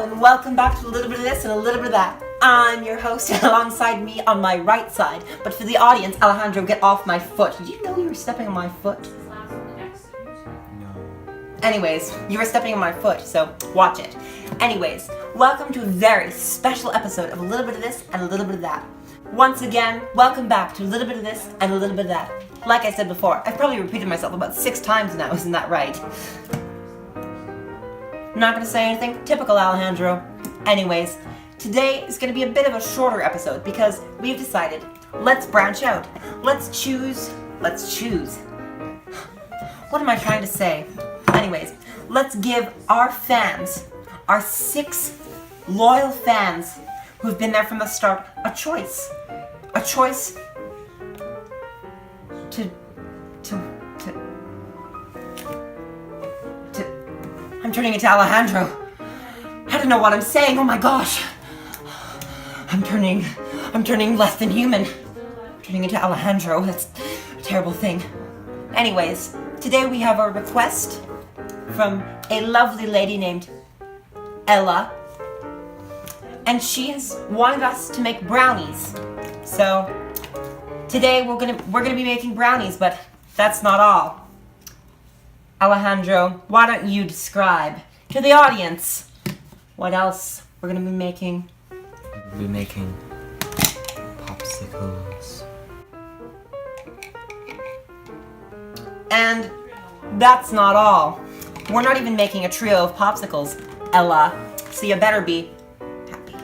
and welcome back to a little bit of this and a little bit of that. I'm your host, and alongside me on my right side, but for the audience, Alejandro, get off my foot. Did you know you were stepping on my foot? No. Anyways, you were stepping on my foot, so watch it. Anyways, welcome to a very special episode of a little bit of this and a little bit of that. Once again, welcome back to a little bit of this and a little bit of that. Like I said before, I've probably repeated myself about 6 times now, isn't that right? Not gonna say anything, typical Alejandro. Anyways, today is gonna be a bit of a shorter episode because we've decided, let's branch out. Let's choose. What am I trying to say? Anyways, let's give our fans, our 6 loyal fans who've been there from the start, a choice. A choice to I'm turning into Alejandro. I don't know what I'm saying, oh my gosh. I'm turning less than human. I'm turning into Alejandro, that's a terrible thing. Anyways, today we have a request from a lovely lady named Ella. And she has wanted us to make brownies. So today we're gonna be making brownies, but that's not all. Alejandro, why don't you describe to the audience what else we're gonna be making? We'll be making popsicles. And that's not all. We're not even making a trio of popsicles, Ella. So you better be happy.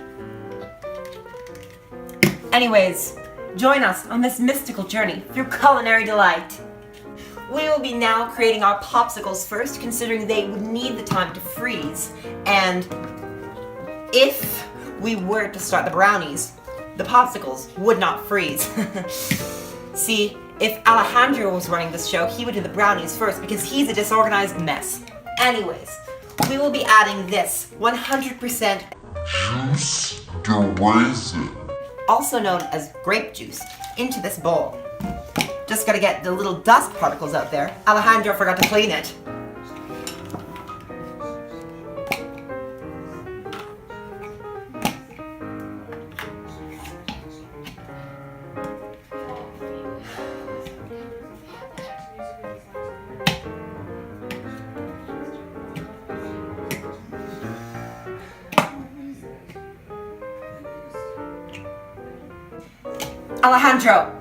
Anyways, join us on this mystical journey through culinary delight. We will be now creating our popsicles first, considering they would need the time to freeze. And if we were to start the brownies, the popsicles would not freeze. See, if Alejandro was running this show, he would do the brownies first because he's a disorganized mess. Anyways, we will be adding this 100% juice de raisin, also known as grape juice, into this bowl. Just gotta get the little dust particles out there. Alejandro forgot to clean it. Alejandro!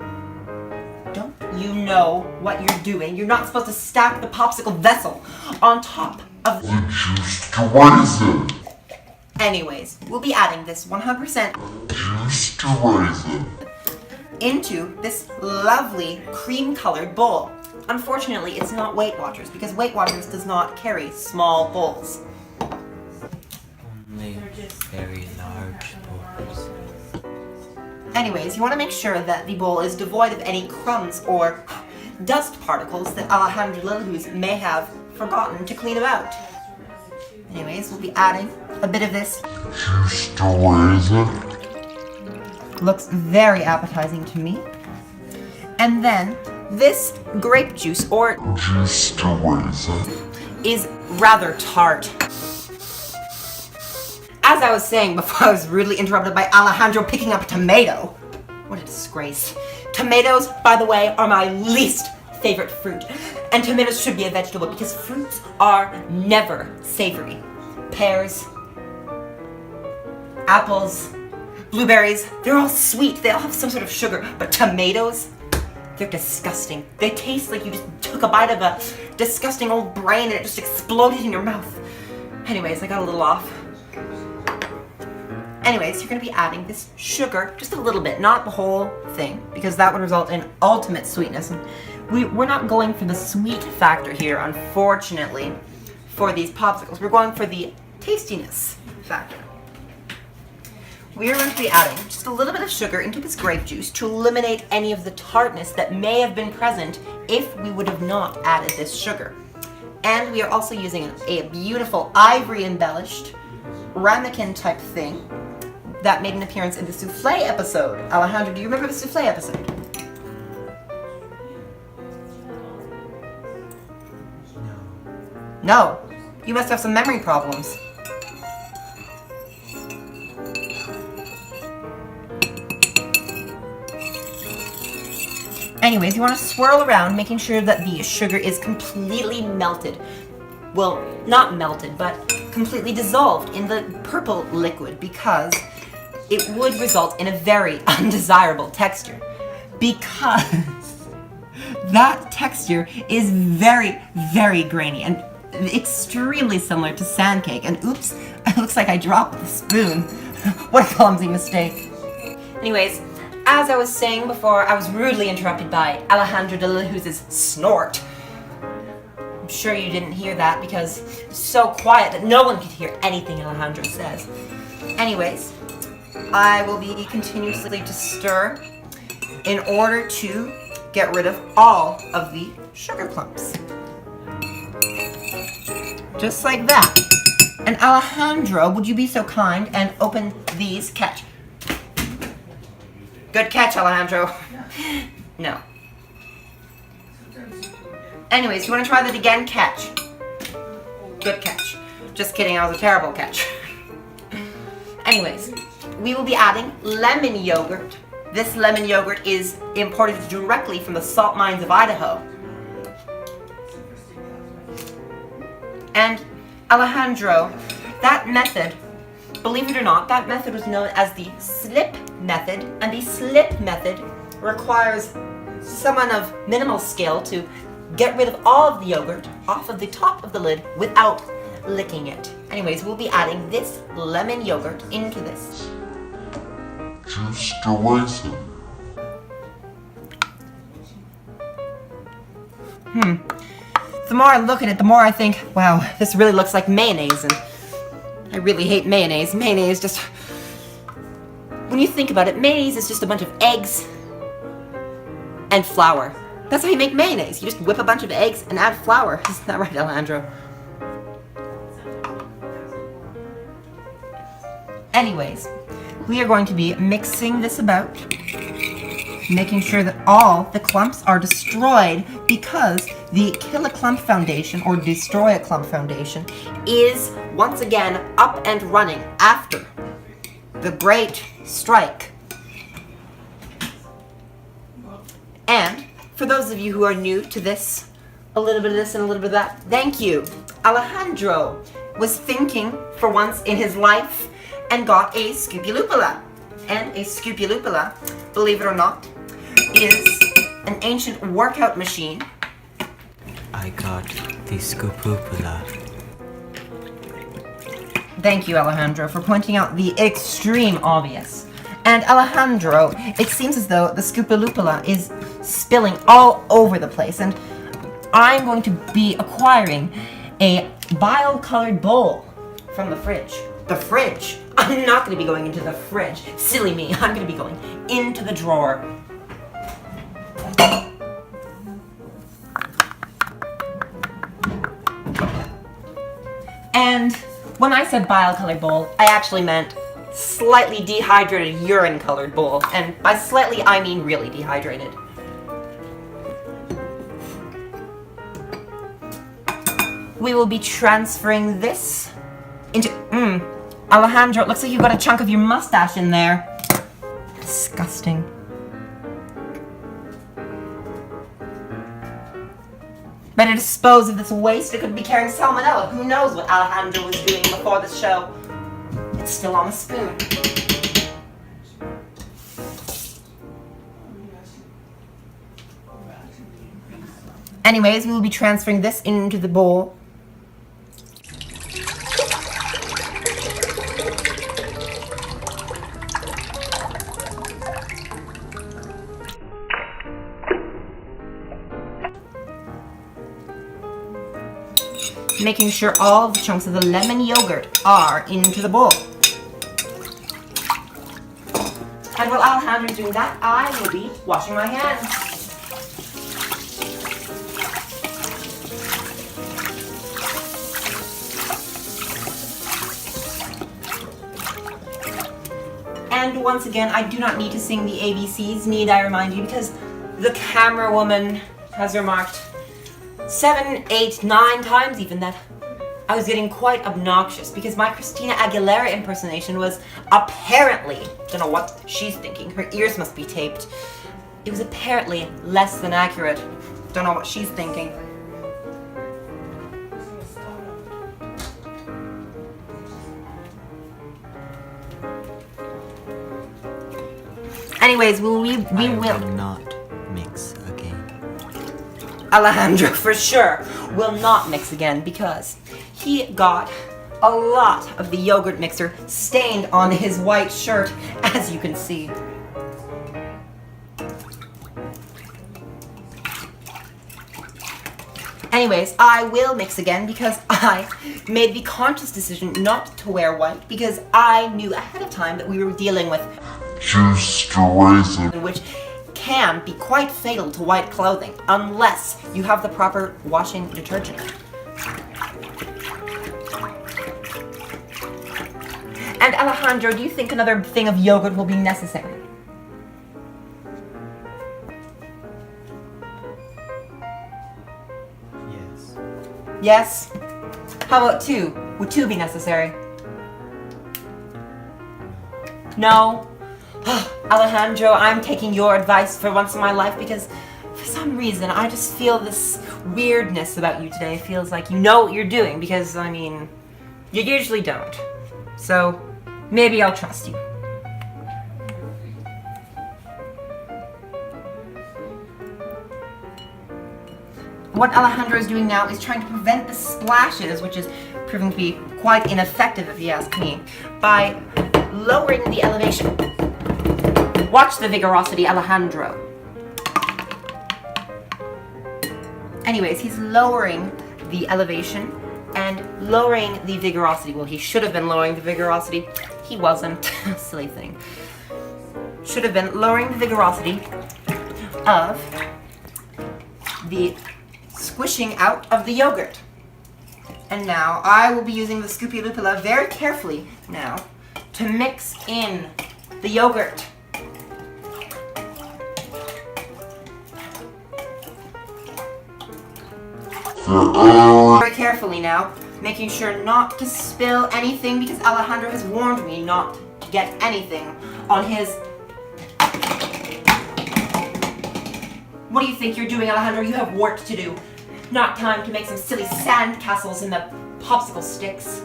Don't you know what you're doing? You're not supposed to stack the popsicle vessel on top of the juice de raisin, Anyways, we'll be adding this 100% juice de raisin, into this lovely cream-colored bowl. Unfortunately, it's not Weight Watchers because Weight Watchers does not carry small bowls. Only very large bowls. Anyways, you want to make sure that the bowl is devoid of any crumbs or dust particles that Alejandro Lilhus may have forgotten to clean out. Anyways, we'll be adding a bit of this. juice de raisin, Looks very appetizing to me. And then this grape juice, or juice de raisin, is rather tart. As I was saying before I was rudely interrupted by Alejandro picking up a tomato. What a disgrace. Tomatoes, by the way, are my least favorite fruit. And tomatoes should be a vegetable because fruits are never savory. Pears, apples, blueberries, they're all sweet. They all have some sort of sugar. But tomatoes, they're disgusting. They taste like you just took a bite of a disgusting old brain and it just exploded in your mouth. Anyways, I got a little off. Anyways, you're going to be adding this sugar, just a little bit, not the whole thing, because that would result in ultimate sweetness. And we're not going for the sweet factor here, unfortunately, for these popsicles. We're going for the tastiness factor. We are going to be adding just a little bit of sugar into this grape juice to eliminate any of the tartness that may have been present if we would have not added this sugar. And we are also using a beautiful ivory embellished ramekin type thing that made an appearance in the souffle episode. Alejandro, do you remember the souffle episode? No. No. You must have some memory problems. Anyways, you want to swirl around, making sure that the sugar is completely melted. Well, not melted, but completely dissolved in the purple liquid, because it would result in a very undesirable texture. Because that texture is very, very grainy and extremely similar to sand cake. And oops, it looks like I dropped the spoon. What a clumsy mistake. Anyways, as I was saying before, I was rudely interrupted by Alejandro de la Luz's snort. I'm sure you didn't hear that because it's so quiet that no one could hear anything Alejandro says. Anyways, I will be continuously to stir in order to get rid of all of the sugar clumps. Just like that. And Alejandro, would you be so kind and open these? Catch. Good catch, Alejandro. No. Anyways, you want to try that again? Catch. Good catch. Just kidding, that was a terrible catch. Anyways, we will be adding lemon yogurt. This lemon yogurt is imported directly from the salt mines of Idaho. And Alejandro, that method, believe it or not, that method was known as the slip method, and the slip method requires someone of minimal skill to get rid of all of the yogurt off of the top of the lid without licking it. Anyways, we'll be adding this lemon yogurt into this. Juice to raisin. The more I look at it, the more I think, wow, this really looks like mayonnaise, and I really hate mayonnaise. Mayonnaise just... When you think about it, mayonnaise is just a bunch of eggs and flour. That's how you make mayonnaise. You just whip a bunch of eggs and add flour. Isn't that right, Alejandro? Anyways, we are going to be mixing this about, making sure that all the clumps are destroyed, because the Kill a Clump Foundation, or Destroy a Clump Foundation, is once again up and running after the Great Strike. And for those of you who are new to this, a little bit of this and a little bit of that, thank you. Alejandro was thinking for once in his life and got a Scoopulupula. And a Scoopulupula, believe it or not, is an ancient workout machine. I got the Scoopupula. Thank you, Alejandro, for pointing out the extreme obvious. And Alejandro, it seems as though the Scoopulupula is spilling all over the place, and I'm going to be acquiring a bile-colored bowl from the fridge. The fridge? I'm not going to be going into the fridge. Silly me, I'm going to be going into the drawer. And when I said bile-colored bowl, I actually meant slightly dehydrated urine-colored bowl. And by slightly, I mean really dehydrated. We will be transferring this into... Alejandro, it looks like you've got a chunk of your mustache in there. Disgusting. Better dispose of this waste. It could be carrying salmonella. Who knows what Alejandro was doing before the show. It's still on the spoon. Anyways, we will be transferring this into the bowl. Making sure all the chunks of the lemon yogurt are into the bowl. And while Alejandro's doing that, I will be washing my hands. And once again, I do not need to sing the ABCs, need I remind you, because the camera woman has remarked 7, 8, 9 times even that I was getting quite obnoxious because my Christina Aguilera impersonation was apparently, don't know what she's thinking, her ears must be taped, it was apparently less than accurate. Don't know what she's thinking. Anyways, we I will will not mix again. Alejandro for sure will not mix again because he got a lot of the yogurt mixer stained on his white shirt, as you can see. Anyways, I will mix again because I made the conscious decision not to wear white because I knew ahead of time that we were dealing with Juiced raisin. which can be quite fatal to white clothing unless you have the proper washing detergent. And Alejandro, do you think another thing of yogurt will be necessary? Yes. Yes? How about two? Would two be necessary? No? Alejandro, I'm taking your advice for once in my life because for some reason I just feel this weirdness about you today. It feels like you know what you're doing because, I mean, you usually don't. So, maybe I'll trust you. What Alejandro is doing now is trying to prevent the splashes, which is proving to be quite ineffective if you ask me, by lowering the elevation. Watch the vigorosity, Alejandro. Anyways, he's lowering the elevation and lowering the vigorosity. Well, he should have been lowering the vigorosity. He wasn't. Silly thing. Should have been lowering the vigorosity of the squishing out of the yogurt. And now I will be using the Scoopy Lupula very carefully now to mix in the yogurt. Very carefully now, making sure not to spill anything because Alejandro has warned me not to get anything on his... What do you think you're doing, Alejandro? You have work to do. Not time to make some silly sand castles in the popsicle sticks.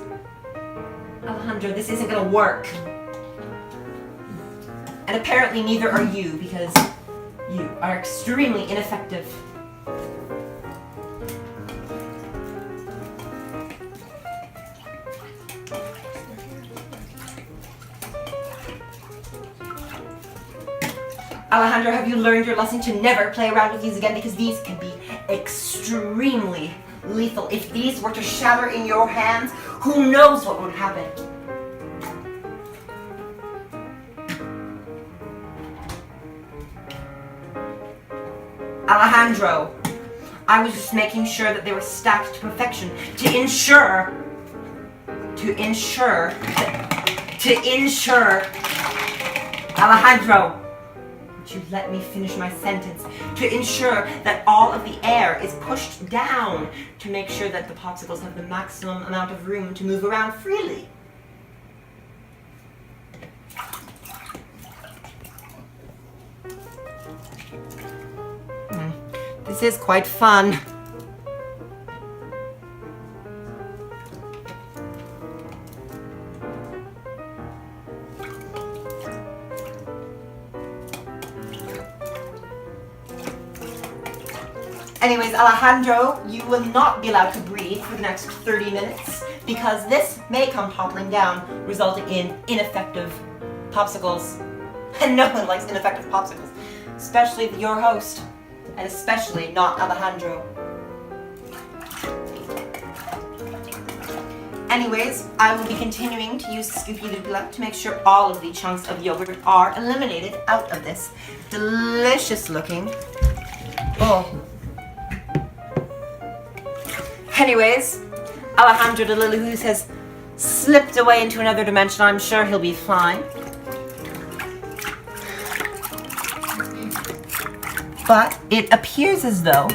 Alejandro, this isn't gonna work. And apparently neither are you because you are extremely ineffective. Alejandro, have you learned your lesson to never play around with these again because these can be extremely lethal. If these were to shatter in your hands, who knows what would happen? Alejandro, I was just making sure that they were stacked to perfection to ensure Alejandro, would you let me finish my sentence? To ensure that all of the air is pushed down to make sure that the popsicles have the maximum amount of room to move around freely. This is quite fun. Anyways, Alejandro, you will not be allowed to breathe for the next 30 minutes because this may come toppling down, resulting in ineffective popsicles. And no one likes ineffective popsicles, especially your host, and especially not Alejandro. Anyways, I will be continuing to use Scoopy Lupula to make sure all of the chunks of yogurt are eliminated out of this delicious looking bowl. Anyways, Alejandro the Lily Who's has slipped away into another dimension. I'm sure he'll be fine. But it appears as though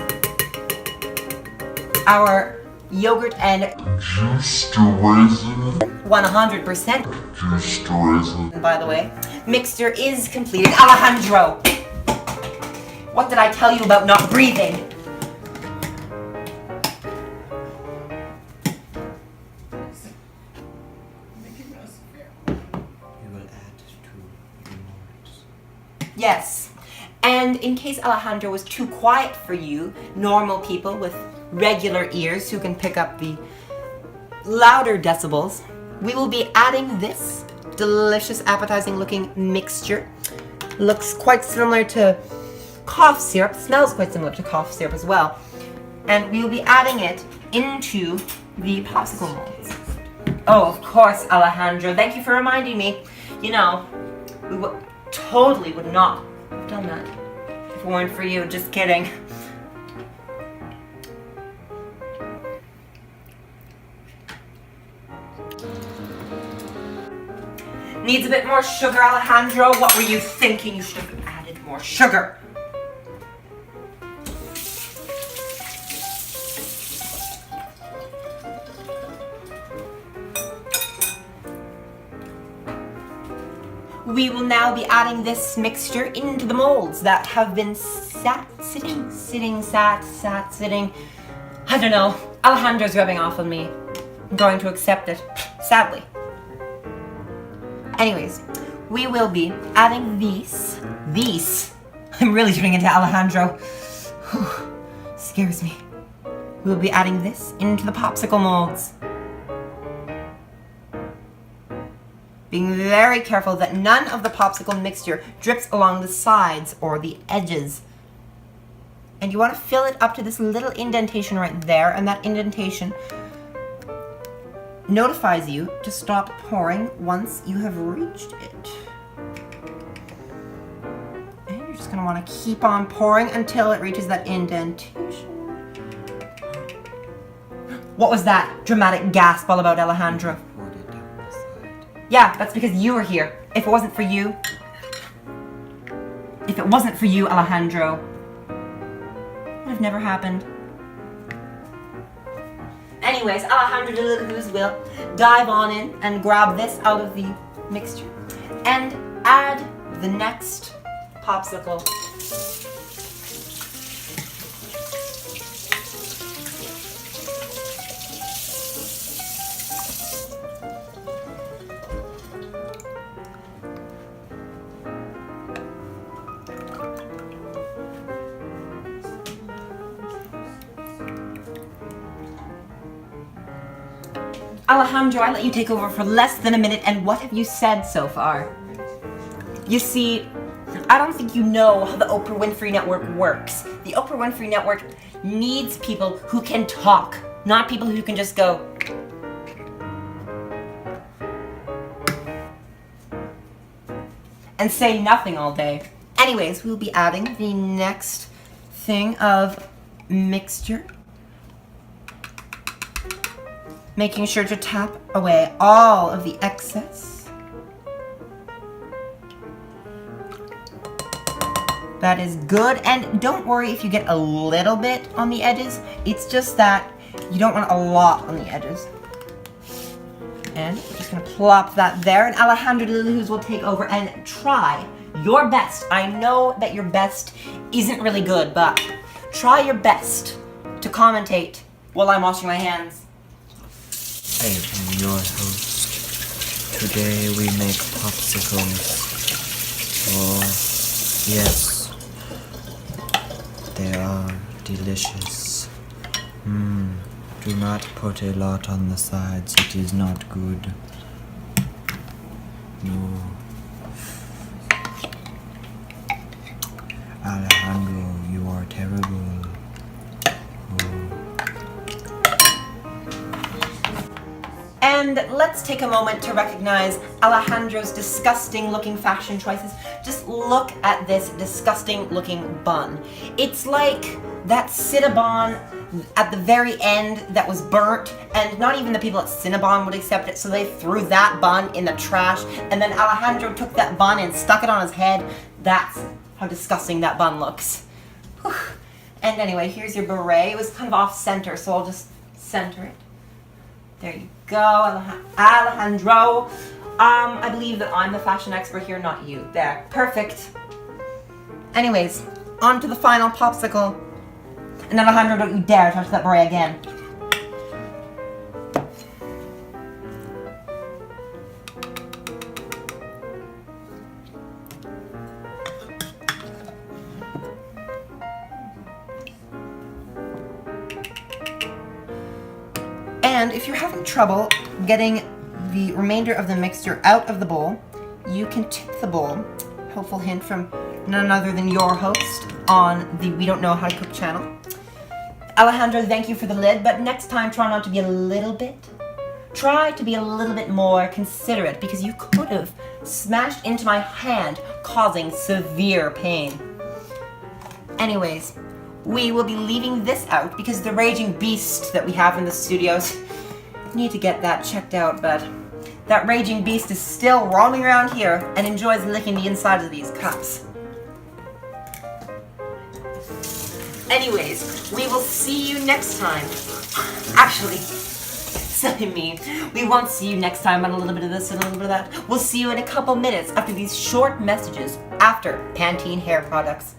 our yogurt and Juiced raisin. 100% Juiced raisin. by the way, mixture is completed. Alejandro! What did I tell you about not breathing? You will add to the molds. Yes. And in case Alejandro was too quiet for you, normal people with regular ears who can pick up the louder decibels, we will be adding this delicious, appetizing looking mixture. Looks quite similar to cough syrup, smells quite similar to cough syrup as well. And we will be adding it into the popsicle molds. Oh, of course, Alejandro. Thank you for reminding me. You know, we totally would not have done that if it weren't for you. Just kidding. Needs a bit more sugar, Alejandro. What were you thinking? You should have added more sugar. We will now be adding this mixture into the molds that have been sitting. I don't know. Alejandro's rubbing off on me. I'm going to accept it, sadly. Anyways, we will be adding these. I'm really turning into Alejandro. Whew, scares me. We will be adding this into the popsicle molds. Being very careful that none of the popsicle mixture drips along the sides or the edges. And you want to fill it up to this little indentation right there, and that indentation notifies you to stop pouring once you have reached it. And you're just going to want to keep on pouring until it reaches that indentation. What was that dramatic gasp all about, Alejandro? Poured it down the side. Yeah, that's because you were here. If it wasn't for you, Alejandro, it would have never happened. Anyways, Alejandro the Little Who's will dive on in and grab this out of the mixture and add the next popsicle. Alejandro, I let you take over for less than a minute, and what have you said so far? You see, I don't think you know how the Oprah Winfrey Network works. The Oprah Winfrey Network needs people who can talk, not people who can just go. And say nothing all day. Anyways, we'll be adding the next thing of mixture. Making sure to tap away all of the excess. That is good, and don't worry if you get a little bit on the edges. It's just that you don't want a lot on the edges. And we're just gonna plop that there, and Alejandro the Little Who's will take over and try your best. I know that your best isn't really good, but try your best to commentate while I'm washing my hands. I am your host. Today we make popsicles. Oh, yes. They are delicious. Do not put a lot on the sides. It is not good. No. Alejandro, you are terrible. Oh. And let's take a moment to recognize Alejandro's disgusting looking fashion choices. Just look at this disgusting looking bun. It's like that Cinnabon at the very end that was burnt, and not even the people at Cinnabon would accept it, so they threw that bun in the trash, and then Alejandro took that bun and stuck it on his head. That's how disgusting that bun looks. Whew. And anyway, here's your beret. It was kind of off center, so I'll just center it. There you go, Alejandro. I believe that I'm the fashion expert here, not you. There, perfect. Anyways, onto the final popsicle. And Alejandro, don't you dare touch that beret again. And if you're having trouble getting the remainder of the mixture out of the bowl, you can tip the bowl. Helpful hint from none other than your host on the We Don't Know How to Cook channel. Alejandro, thank you for the lid, but next time try to be a little bit more considerate, because you could have smashed into my hand, causing severe pain. Anyways, we will be leaving this out because the raging beast that we have in the studios, need to get that checked out, but that raging beast is still roaming around here and enjoys licking the insides of these cups. Anyways, we will see you next time. Actually, silly me. We won't see you next time on a little bit of this and a little bit of that. We'll see you in a couple minutes after these short messages after Pantene hair products.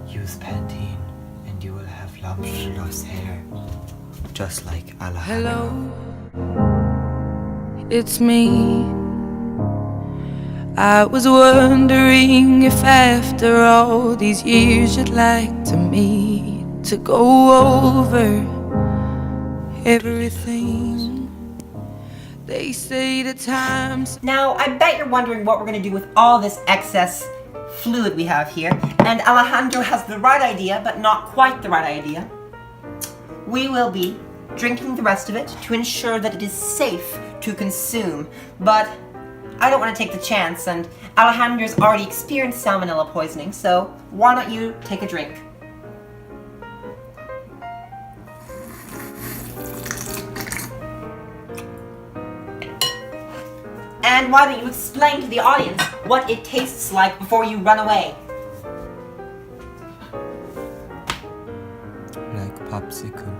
Use Pantene and you will have luxurious hair, just like Alejandro. Hello, it's me. I was wondering if after all these years you'd like to meet to go over everything. They say the times. Now, I bet you're wondering what we're going to do with all this excess fluid we have here, and Alejandro has the right idea, but not quite the right idea. We will be drinking the rest of it to ensure that it is safe to consume, but I don't want to take the chance, and Alejandro's already experienced salmonella poisoning, so why don't you take a drink? And why don't you explain to the audience what it tastes like before you run away? Like popsicle.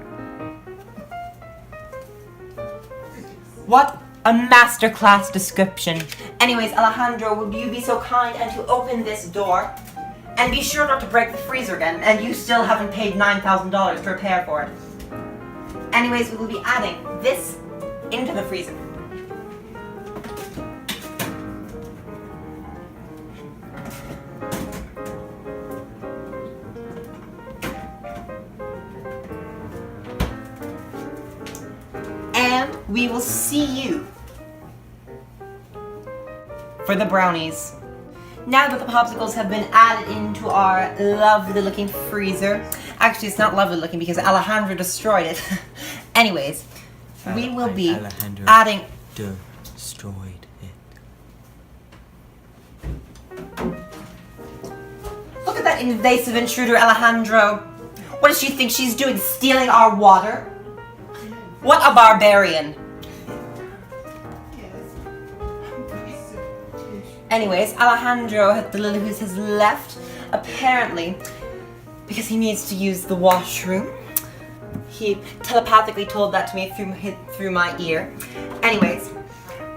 What a masterclass description. Anyways, Alejandro, would you be so kind and to open this door? And be sure not to break the freezer again, and you still haven't paid $9,000 to repair for it. Anyways, we will be adding this into the freezer. And we will see you for the brownies. Now that the popsicles have been added into our lovely looking freezer. Actually, it's not lovely looking because Alejandro destroyed it. Anyways, we will be Alejandro adding... destroyed it. Look at that invasive intruder, Alejandro. What does she think she's doing, stealing our water? What a barbarian. Anyways, Alejandro, the little who's has left, apparently, because he needs to use the washroom. He telepathically told that to me through my ear. Anyways,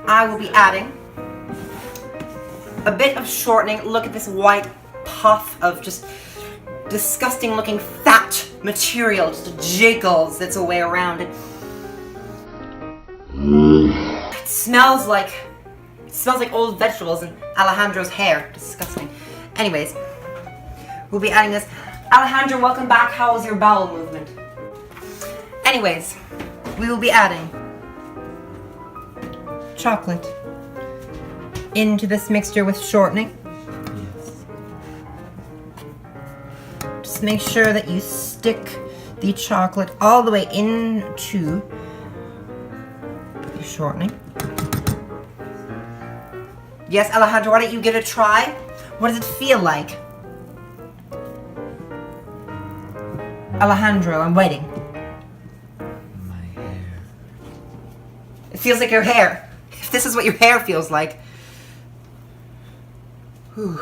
I will be adding a bit of shortening. Look at this white puff of just disgusting looking fat material, just jiggles its way around it. It smells like old vegetables and Alejandro's hair. Disgusting. Anyways, we'll be adding this. Alejandro, welcome back. How was your bowel movement? Anyways, we will be adding chocolate into this mixture with shortening. Yes. Just make sure that you stick the chocolate all the way into the shortening. Yes, Alejandro, why don't you give it a try? What does it feel like? Alejandro, I'm waiting. My hair. It feels like your hair. If this is what your hair feels like. Whew.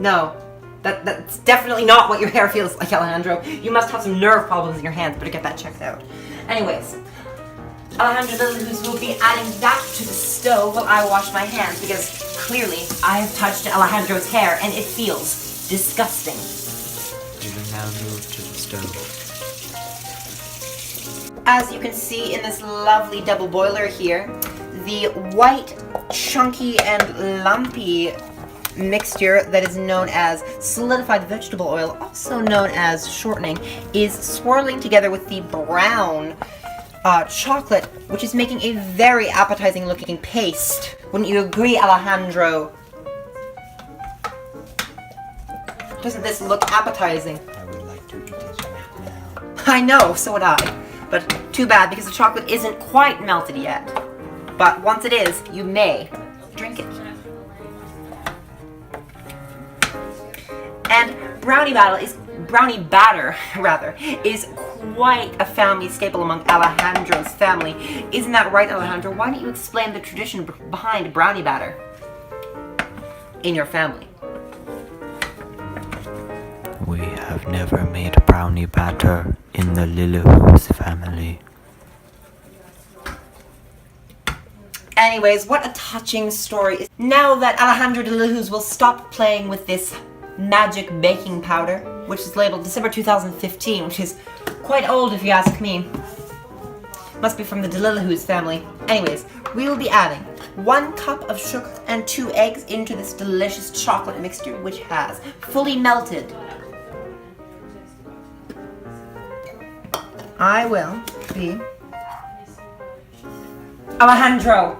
No. That's definitely not what your hair feels like, Alejandro. You must have some nerve problems in your hands. Better get that checked out. Anyways, Alejandro will be adding that to the stove while I wash my hands because clearly I have touched Alejandro's hair and it feels disgusting. You will now move to the stove. As you can see in this lovely double boiler here, the white, chunky, and lumpy mixture that is known as solidified vegetable oil, also known as shortening, is swirling together with the brown chocolate, which is making a very appetizing looking paste. Wouldn't you agree, Alejandro? Doesn't this look appetizing? I would like to eat it right now. I know, so would I. But too bad because the chocolate isn't quite melted yet. But once it is, you may drink it. And brownie batter is quite a family staple among Alejandro's family. Isn't that right, Alejandro? Why don't you explain the tradition behind brownie batter in your family? We have never made brownie batter in the Lillehoo's family. Anyways, what a touching story. Now that Alejandro de Lillehoo's will stop playing with this magic baking powder, which is labeled December 2015, which is quite old if you ask me. Must be from the de Lillehoo's family. Anyways, we will be adding 1 cup of sugar and 2 eggs into this delicious chocolate mixture, which has fully melted. I will be... Alejandro!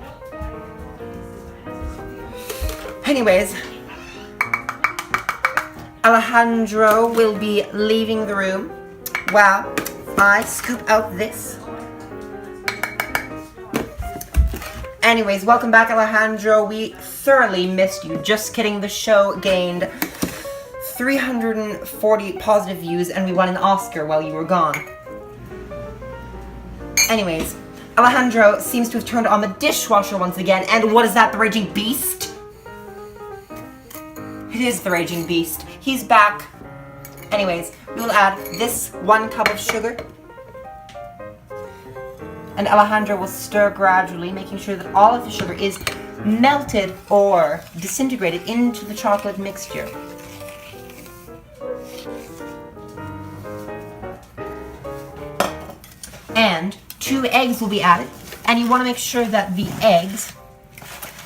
Anyways, Alejandro will be leaving the room while I scoop out this. Anyways, welcome back, Alejandro. We thoroughly missed you. Just kidding, the show gained 340 positive views and we won an Oscar while you were gone. Anyways, Alejandro seems to have turned on the dishwasher once again, and what is that, the Raging Beast? It is the Raging Beast. He's back. Anyways, we will add this 1 cup of sugar. And Alejandro will stir gradually, making sure that all of the sugar is melted or disintegrated into the chocolate mixture. And 2 eggs will be added. And you want to make sure that the eggs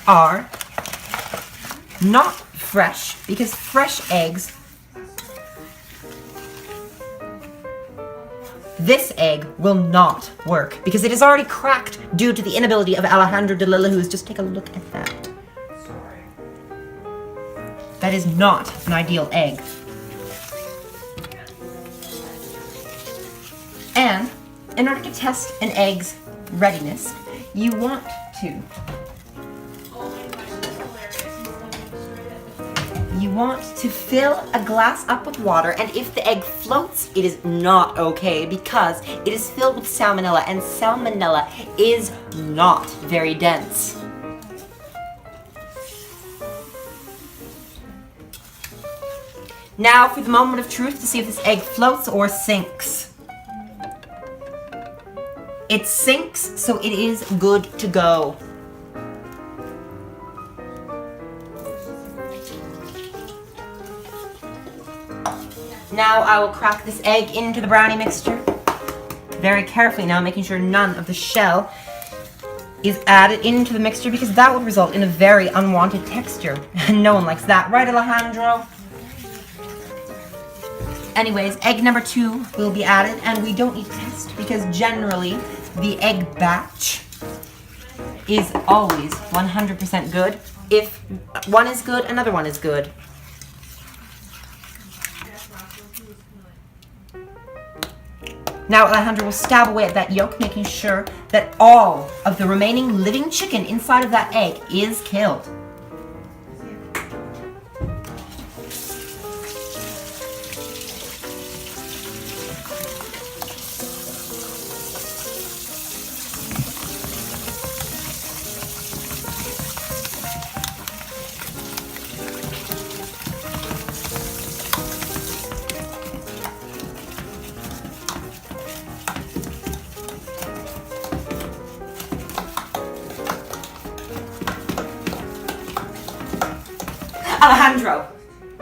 are not fresh, because fresh eggs, this egg will not work because it is already cracked due to the inability of Alejandro de Lillehoo's. Just take a look at that. That is not an ideal egg. And in order to test an egg's readiness, you want to fill a glass up with water, and if the egg floats, it is not okay because it is filled with salmonella, and salmonella is not very dense. Now for the moment of truth to see if this egg floats or sinks. It sinks, so it is good to go. Now I will crack this egg into the brownie mixture. Very carefully now, making sure none of the shell is added into the mixture because that would result in a very unwanted texture. And no one likes that, right, Alejandro? Anyways, egg number 2 will be added, and we don't need to test because generally the egg batch is always 100% good. If one is good, another one is good. Now Alejandro will stab away at that yolk, making sure that all of the remaining living chicken inside of that egg is killed. Alejandro,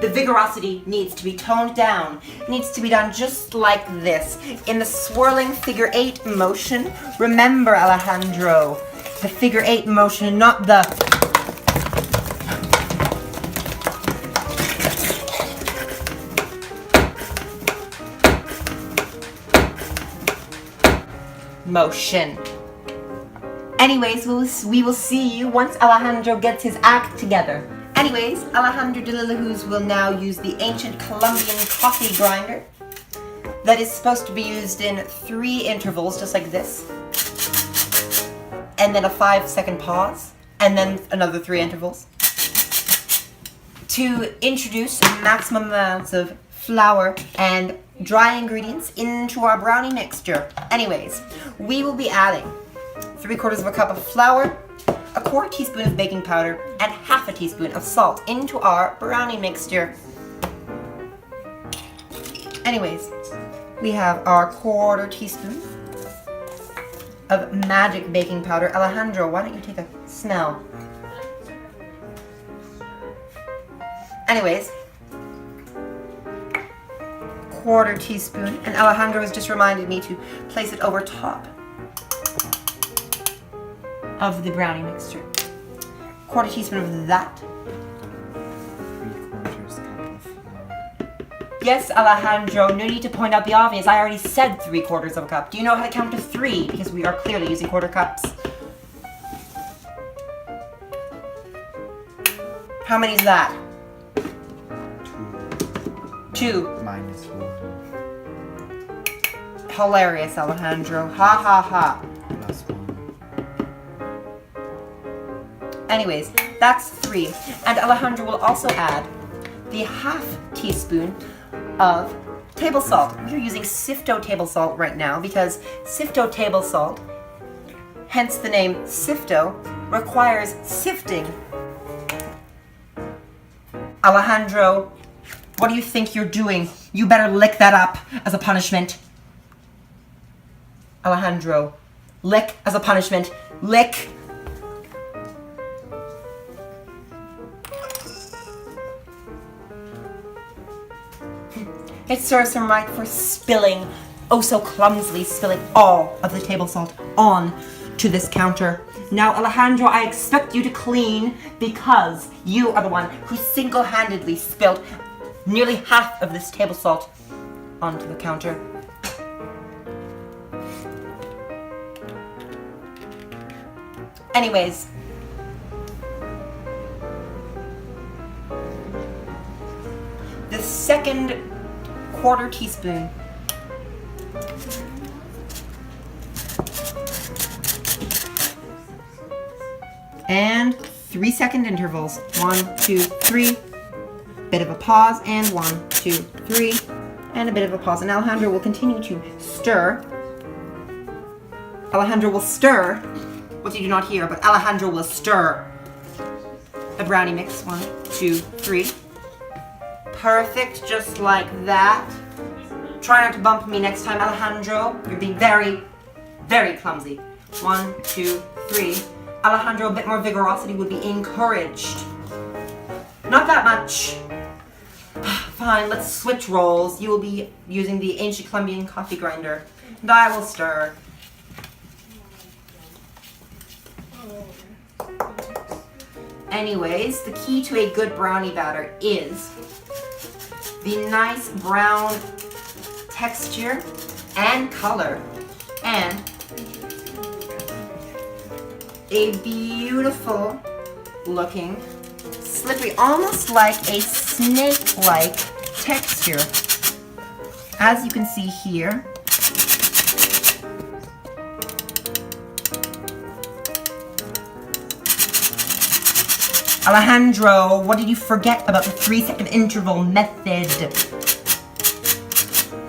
the vigorosity needs to be toned down. It needs to be done just like this, in the swirling figure 8 motion. Remember, Alejandro, the figure 8 motion, not the motion. Anyways, we will see you once Alejandro gets his act together. Anyways, Alejandro de la Luz will now use the ancient Colombian coffee grinder that is supposed to be used in 3 intervals, just like this. And then a 5-second pause, and then another 3 intervals. To introduce maximum amounts of flour and dry ingredients into our brownie mixture. Anyways, we will be adding 3/4 of a cup of flour, a 1/4 teaspoon of baking powder, and 1/2 teaspoon of salt into our brownie mixture. Anyways, we have our 1/4 teaspoon of magic baking powder. Alejandro, why don't you take a smell? Anyways, 1/4 teaspoon, and Alejandro has just reminded me to place it over top of the brownie mixture. 1/4 teaspoon of that. 3/4 cup of flour. Yes, Alejandro, no need to point out the obvious. I already said 3/4 of a cup. Do you know how to count to 3? Because we are clearly using 1/4 cups. How many is that? 2. Minus 1. Hilarious, Alejandro. Ha ha ha. Plus 1. Anyways, that's 3. And Alejandro will also add the 1/2 teaspoon of table salt. We're using Sifto table salt right now because Sifto table salt, hence the name Sifto, requires sifting. Alejandro, what do you think you're doing? You better lick that up as a punishment. Alejandro, lick as a punishment. Lick. It serves him right for spilling, oh so clumsily spilling all of the table salt on to this counter. Now, Alejandro, I expect you to clean because you are the one who single-handedly spilled nearly half of this table salt onto the counter. Anyways, the second 1/4 teaspoon and 3-second intervals. 1, 2, 3. Bit of a pause, and 1, 2, 3, and a bit of a pause. And Alejandro will continue to stir. Alejandro will stir what you do not hear, but Alejandro will stir the brownie mix. 1, 2, 3. Perfect, just like that. Try not to bump me next time, Alejandro. You're being very, very clumsy. 1, 2, 3. Alejandro, a bit more vigorosity would be encouraged. Not that much. Fine, let's switch roles. You will be using the ancient Colombian coffee grinder, and I will stir. Anyways, the key to a good brownie batter is the nice brown texture and color, and a beautiful looking, slippery, almost like a snake-like texture. As you can see here, Alejandro, what did you forget about the 3-second interval method?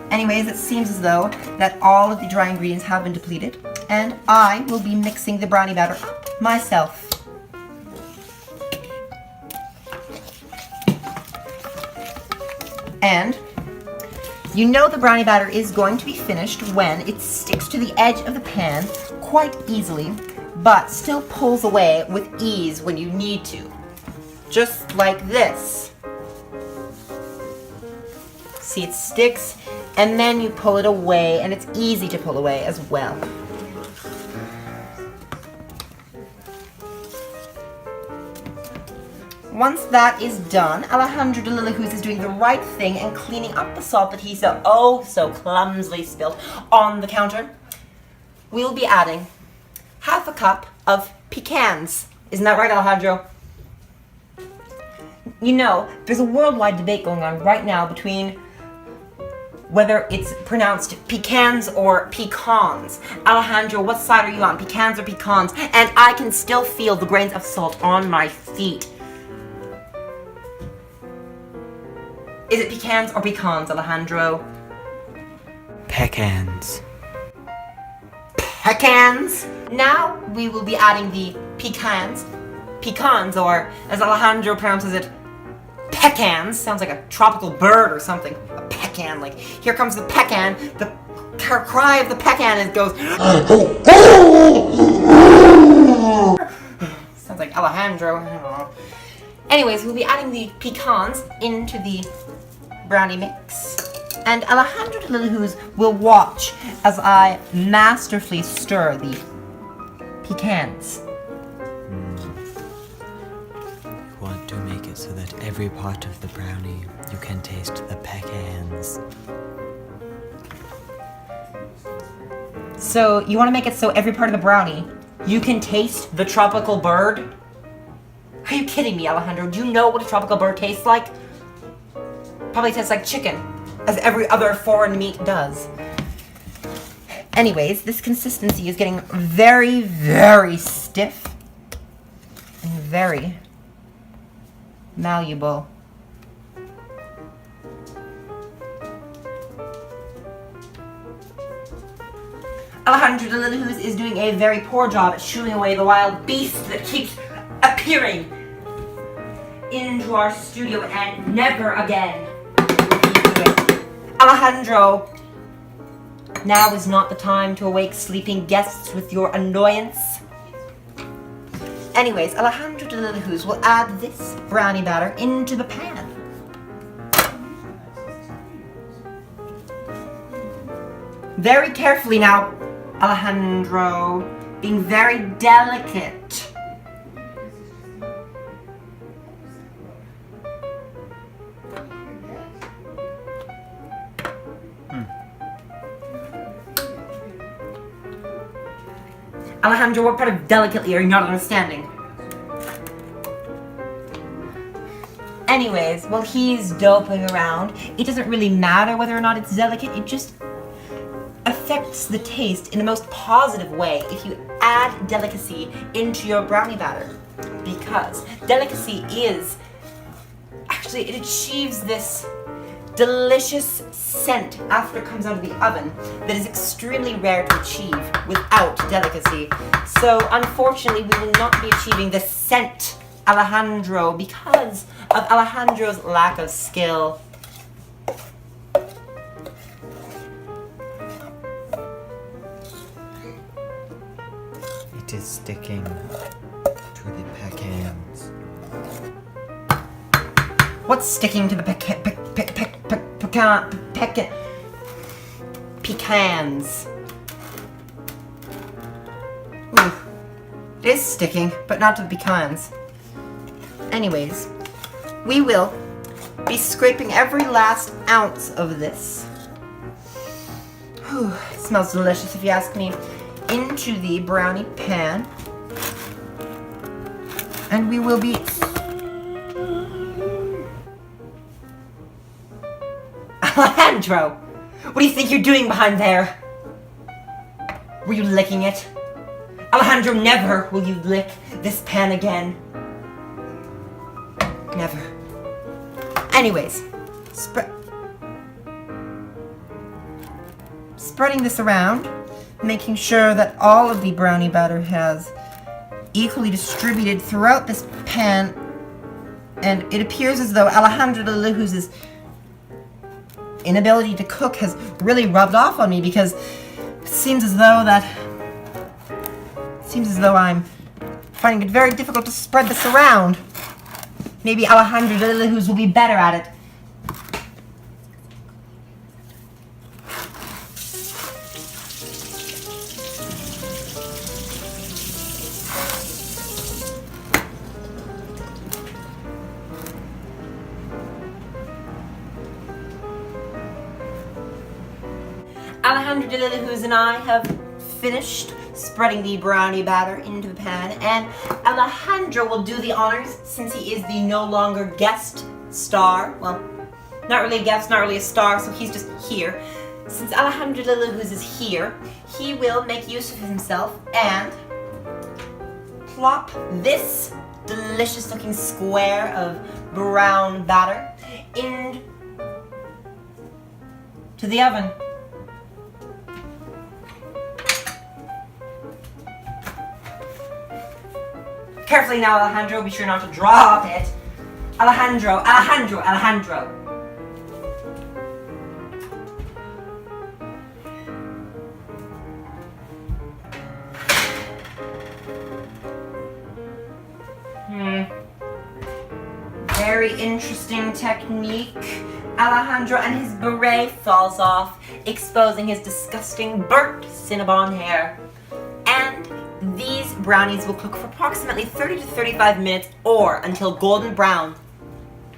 Anyways, it seems as though that all of the dry ingredients have been depleted, and I will be mixing the brownie batter up myself. And you know the brownie batter is going to be finished when it sticks to the edge of the pan quite easily, but still pulls away with ease when you need to. just like this. See, it sticks, and then you pull it away, and it's easy to pull away as well. Once that is done, Alejandro de Lillahoo's is doing the right thing and cleaning up the salt that he so clumsily spilled on the counter. We'll be adding half a cup of pecans. Isn't that right, Alejandro? You know, there's a worldwide debate going on right now between whether it's pronounced pecans or pecans. Alejandro, what side are you on, pecans or pecans? And I can still feel the grains of salt on my feet. Is it pecans or pecans, Alejandro? Pecans. Pecans. Now we will be adding the pecans, or as Alejandro pronounces it, pecans. Sounds like a tropical bird or something. A pecan, like here comes the pecan. The cry of the pecan it goes. Sounds like Alejandro. I don't know. Anyways, we'll be adding the pecans into the brownie mix. And Alejandro de Lillahoo's will watch as I masterfully stir the pecans. You want to make it so that every part of the brownie you can taste the pecans. So you want to make it so every part of the brownie you can taste the tropical bird? Are you kidding me, Alejandro? Do you know what a tropical bird tastes like? Probably tastes like chicken, as every other foreign meat does. Anyways, this consistency is getting very, very stiff and very malleable. Alejandro de Lillahoo's is doing a very poor job at shooing away the wild beast that keeps appearing into our studio, and never again. Alejandro, now is not the time to awake sleeping guests with your annoyance. Anyways, Alejandro de Lillahoo's will add this brownie batter into the pan. Very carefully now, Alejandro, being very delicate. Alejandro, what part of delicately are you not understanding? Anyways, while he's doping around, it doesn't really matter whether or not it's delicate, it just affects the taste in the most positive way if you add delicacy into your brownie batter. Because delicacy is, actually it achieves this delicious scent after it comes out of the oven that is extremely rare to achieve without delicacy. So unfortunately we will not be achieving the scent, Alejandro, because of Alejandro's lack of skill. It is sticking to the pecans. What's sticking to the pecans? Ooh, it is sticking, but not to the pecans. Anyways, we will be scraping every last ounce of this. Whew, it smells delicious if you ask me. Into the brownie pan. And we will be... Alejandro! What do you think you're doing behind there? Were you licking it? Alejandro, never will you lick this pan again. Never. Anyways, spreading this around, making sure that all of the brownie batter has equally distributed throughout this pan, and it appears as though Alejandro de Lillahoo's inability to cook has really rubbed off on me, because it seems as though I'm finding it very difficult to spread this around. Maybe Alejandro de la Luz will be better at it. Alejandro de la Luz and I have finished spreading the brownie batter into the pan, and Alejandro will do the honors since he is the no longer guest star. Well, not really a guest, not really a star, so he's just here. Since Alejandro de la Luz is here, he will make use of himself and plop this delicious looking square of brown batter into the oven. Carefully now, Alejandro, be sure not to drop it. Alejandro, Alejandro, Alejandro. Very interesting technique. Alejandro and his beret falls off, exposing his disgusting burnt Cinnabon hair. And these brownies will cook for approximately 30 to 35 minutes or until golden brown.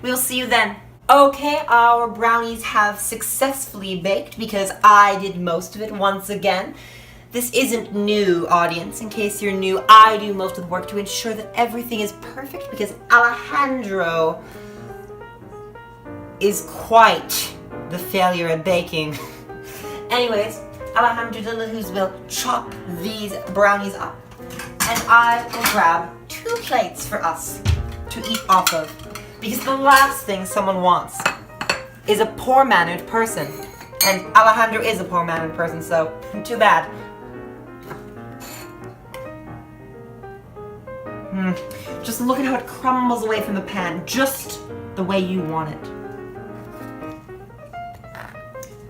We'll see you then. Okay, our brownies have successfully baked because I did most of it once again. This isn't new, audience. In case you're new, I do most of the work to ensure that everything is perfect because Alejandro is quite the failure at baking. Anyways, Alejandro de la Luz will chop these brownies up, and I will grab 2 plates for us to eat off of, because the last thing someone wants is a poor-mannered person, and Alejandro is a poor-mannered person, so too bad. Just look at how it crumbles away from the pan, just the way you want it.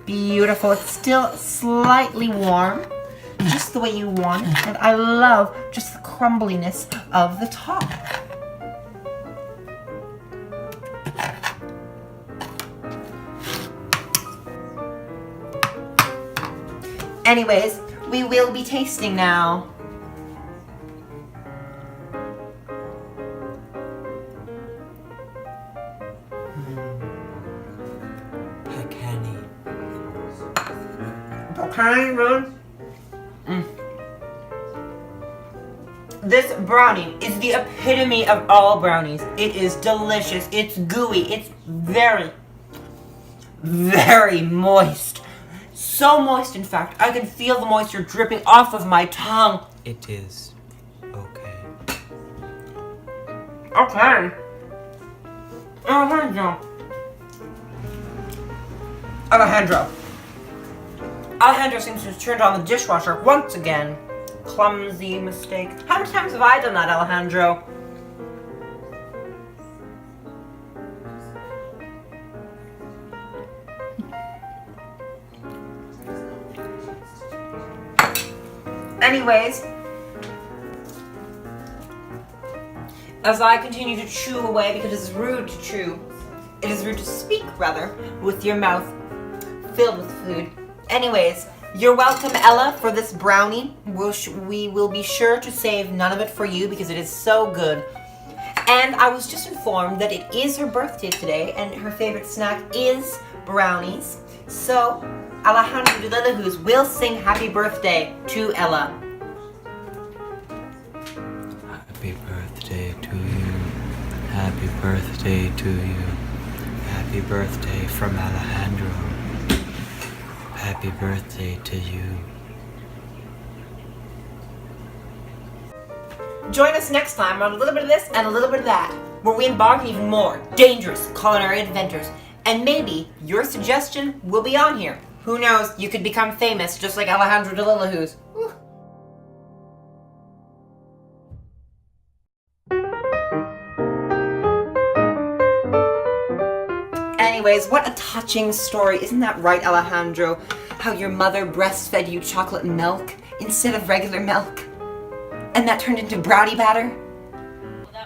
Beautiful. It's still slightly warm, just the way you want it, and I love just the crumbliness of the top. Anyways, we will be tasting now. Okay, good. This brownie is the epitome of all brownies. It is delicious. It's gooey. It's very, very moist. So moist, in fact, I can feel the moisture dripping off of my tongue. It is okay. Okay. Alejandro. Alejandro. Alejandro seems to have turned on the dishwasher once again. Clumsy mistake. How many times have I done that, Alejandro? Anyways, as I continue to chew away, because it is rude to chew, it is rude to speak, rather, with your mouth filled with food. Anyways, you're welcome, Ella, for this brownie. We will be sure to save none of it for you because it is so good. And I was just informed that it is her birthday today and her favorite snack is brownies. So, Alejandro de la Luz will sing happy birthday to Ella. Happy birthday to you. Happy birthday to you. Happy birthday from Alejandro. Happy birthday to you. Join us next time on a little bit of this and a little bit of that, where we embark on even more dangerous culinary adventures. And maybe your suggestion will be on here. Who knows, you could become famous just like Alejandro de la Luz. Anyways, what a touching story. Isn't that right, Alejandro? How your mother breastfed you chocolate milk instead of regular milk. And that turned into brownie batter?